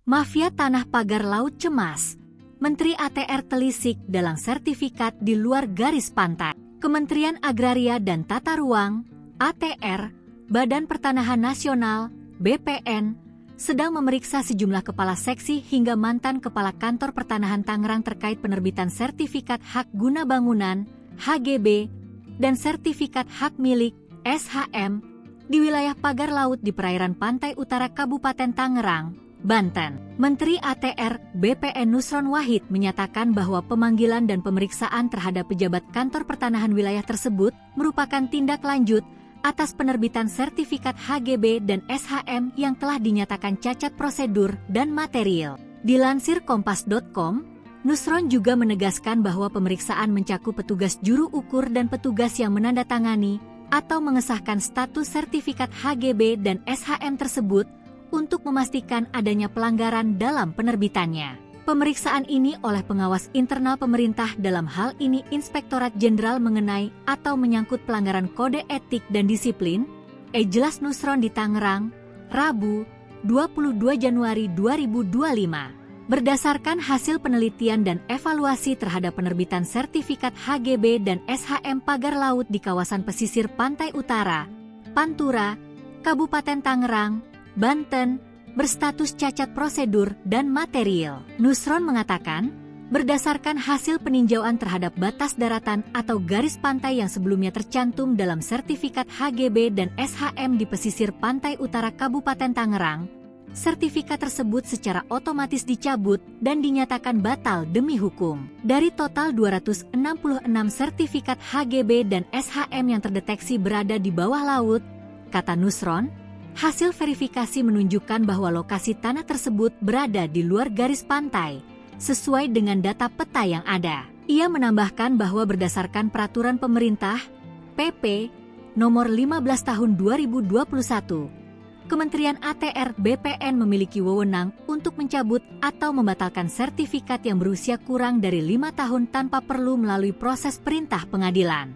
Mafia tanah pagar laut cemas. Menteri ATR telisik dalam sertifikat di luar garis pantai. Kementerian Agraria dan Tata Ruang, ATR, Badan Pertanahan Nasional, BPN, sedang memeriksa sejumlah kepala seksi hingga mantan kepala kantor pertanahan Tangerang terkait penerbitan sertifikat hak guna bangunan, HGB, dan sertifikat hak milik, SHM, di wilayah pagar laut di perairan pantai utara Kabupaten Tangerang, Banten. Menteri ATR BPN Nusron Wahid menyatakan bahwa pemanggilan dan pemeriksaan terhadap pejabat kantor pertanahan wilayah tersebut merupakan tindak lanjut atas penerbitan sertifikat HGB dan SHM yang telah dinyatakan cacat prosedur dan material. Dilansir Kompas.com, Nusron juga menegaskan bahwa pemeriksaan mencakup petugas juru ukur dan petugas yang menandatangani atau mengesahkan status sertifikat HGB dan SHM tersebut untuk memastikan adanya pelanggaran dalam penerbitannya. Pemeriksaan ini oleh pengawas internal pemerintah, dalam hal ini Inspektorat Jenderal mengenai atau menyangkut pelanggaran kode etik dan disiplin, jelas Nusron di Tangerang, Rabu, 22 Januari 2025. Berdasarkan hasil penelitian dan evaluasi terhadap penerbitan sertifikat HGB dan SHM pagar laut di kawasan pesisir pantai utara, Pantura, Kabupaten Tangerang, Banten, berstatus cacat prosedur dan material. Nusron mengatakan, berdasarkan hasil peninjauan terhadap batas daratan atau garis pantai yang sebelumnya tercantum dalam sertifikat HGB dan SHM di pesisir pantai utara Kabupaten Tangerang, sertifikat tersebut secara otomatis dicabut dan dinyatakan batal demi hukum. Dari total 266 sertifikat HGB dan SHM yang terdeteksi berada di bawah laut, kata Nusron, hasil verifikasi menunjukkan bahwa lokasi tanah tersebut berada di luar garis pantai, sesuai dengan data peta yang ada. Ia menambahkan bahwa berdasarkan peraturan pemerintah, PP, nomor 15 tahun 2021, Kementerian ATR BPN memiliki wewenang untuk mencabut atau membatalkan sertifikat yang berusia kurang dari 5 tahun tanpa perlu melalui proses perintah pengadilan.